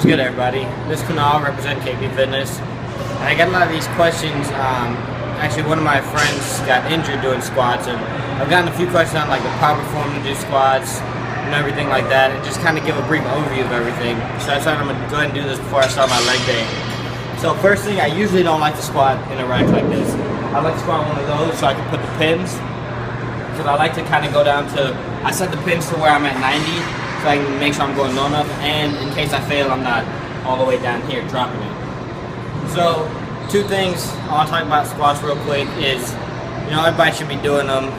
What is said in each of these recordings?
good, everybody? This is Kunal, represent KP Fitness. And I got a lot of these questions. Actually, one of my friends got injured doing squats, and I've gotten a few questions on like the proper form to do squats and everything like that, and just kind of give a brief overview of everything. So I decided I'm going to go ahead and do this before I start my leg day. So first thing, I usually don't like to squat in a rack like this. I like to squat on one of those so I can put the pins, because I like to kind of go down to, I set the pins to where I'm at 90, so I can make sure I'm going low enough, and in case I fail, I'm not all the way down here dropping it. So, two things I want to talk about squats real quick is, everybody should be doing them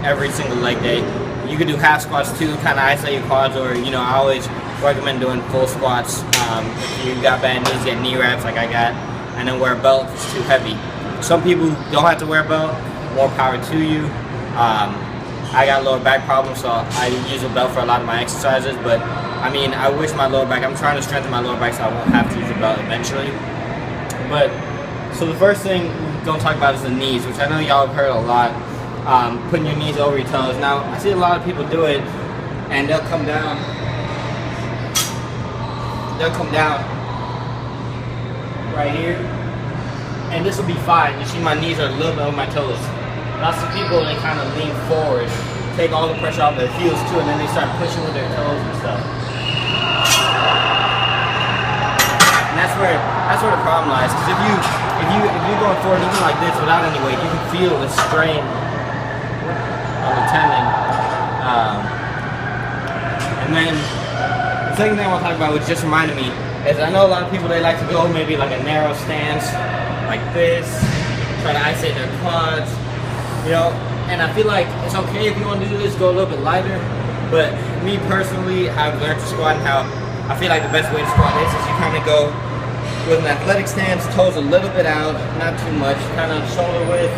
every single leg day. You can do half squats too, kind of isolate your quads, or, I always recommend doing full squats. If you got bad knees, get knee wraps like I got, and then wear a belt if it's too heavy. Some people don't have to wear a belt, more power to you. I got lower back problems, so I use a belt for a lot of my exercises, but I wish my lower back, I'm trying to strengthen my lower back so I won't have to use a belt eventually. But, so the first thing we don't talk about is the knees, which I know y'all have heard a lot, putting your knees over your toes. Now, I see a lot of people do it, and they'll come down right here, and this will be fine. You see my knees are a little bit over my toes. Lots of people, they kind of lean forward, take all the pressure off their heels too, and then they start pushing with their toes and stuff. And that's where the problem lies. Because if you're going forward even like this without any weight, you can feel the strain on the tendon. And then the second thing I want to talk about, which just reminded me, is I know a lot of people, they like to go maybe like a narrow stance, like this, try to isolate their quads. And I feel like it's okay if you want to do this, go a little bit lighter, but me personally, I've learned to squat, and how I feel like the best way to squat is you kind of go with an athletic stance, toes a little bit out, not too much, kind of shoulder width,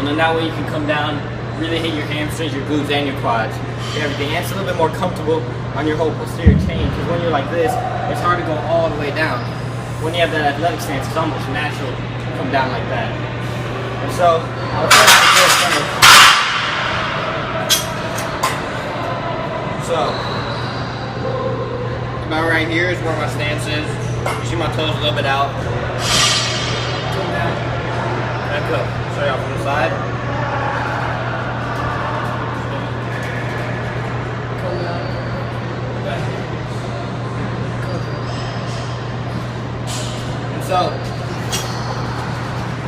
and then that way you can come down, really hit your hamstrings, your glutes, and your quads, and everything. And it's a little bit more comfortable on your whole posterior chain, because when you're like this, it's hard to go all the way down. When you have that athletic stance, it's almost natural to come down like that. And so, I'll try to do this first. So, about right here is where my stance is. You see my toes a little bit out. Come down. Back up. Show y'all from the side. Come down. Back. And so,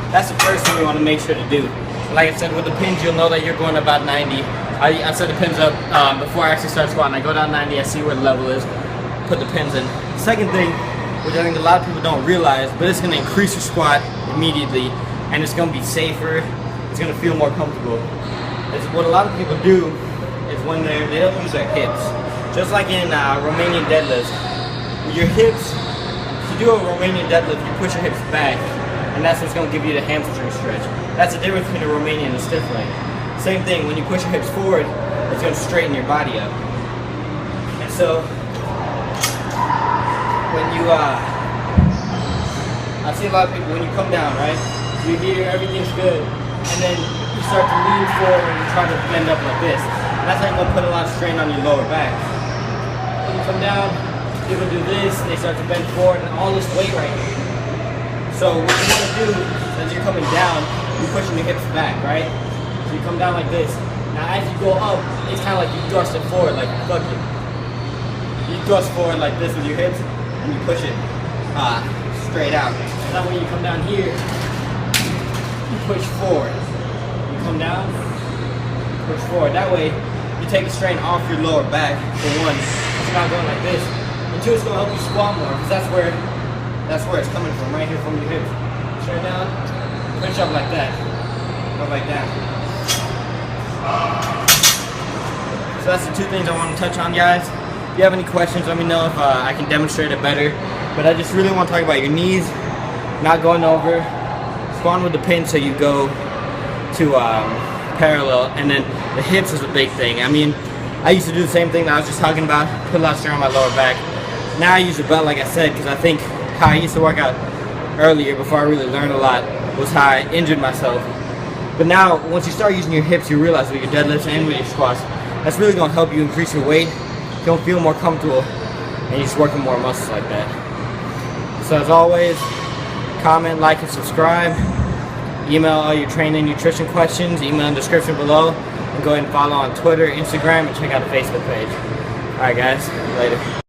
that's the first thing we want to make sure to do. Like I said, with the pins, you'll know that you're going about 90. I set the pins up before I actually start squatting. I go down 90, I see where the level is, put the pins in. The second thing, which I think a lot of people don't realize, but it's going to increase your squat immediately, and it's going to be safer, it's going to feel more comfortable. It's what a lot of people do is when they don't use their hips. Just like in Romanian deadlifts, with your hips, to do a Romanian deadlift, you push your hips back, and that's what's going to give you the hamstring stretch. That's the difference between a Romanian and a stiff leg. Same thing, when you push your hips forward, it's going to straighten your body up. And so, when you, I see a lot of people, when you come down, right, you hear everything's good, and then you start to lean forward and you try to bend up like this. And that's how you're going to put a lot of strain on your lower back. When you come down, people do this, and they start to bend forward, and all this weight right here. So what you want to do, as you're coming down, you're pushing your hips back, right? So you come down like this. Now as you go up, it's kind of like you thrust it forward, like fuck it. You thrust forward like this with your hips, and you push it straight out. That way you come down here, you push forward. You come down, push forward. That way you take the strain off your lower back, for one. It's not going like this. And two, it's going to help you squat more, because that's where it's coming from, right here from your hips. Straight down, push up like that. Up like that. So that's the two things I want to touch on, guys. If you have any questions, let me know if I can demonstrate it better. But I just really want to talk about your knees, not going over, squatting with the pin so you go to parallel, and then the hips is a big thing. I used to do the same thing that I was just talking about, put a lot of strain on my lower back. Now I use a belt, like I said, because I think how I used to work out earlier, before I really learned a lot, was how I injured myself. But now, once you start using your hips, you realize with your deadlifts and with your squats, that's really going to help you increase your weight. You'll feel more comfortable and you're just working more muscles like that. So as always, comment, like, and subscribe. Email all your training and nutrition questions, email in the description below, and go ahead and follow on Twitter, Instagram, and check out the Facebook page. Alright guys, later.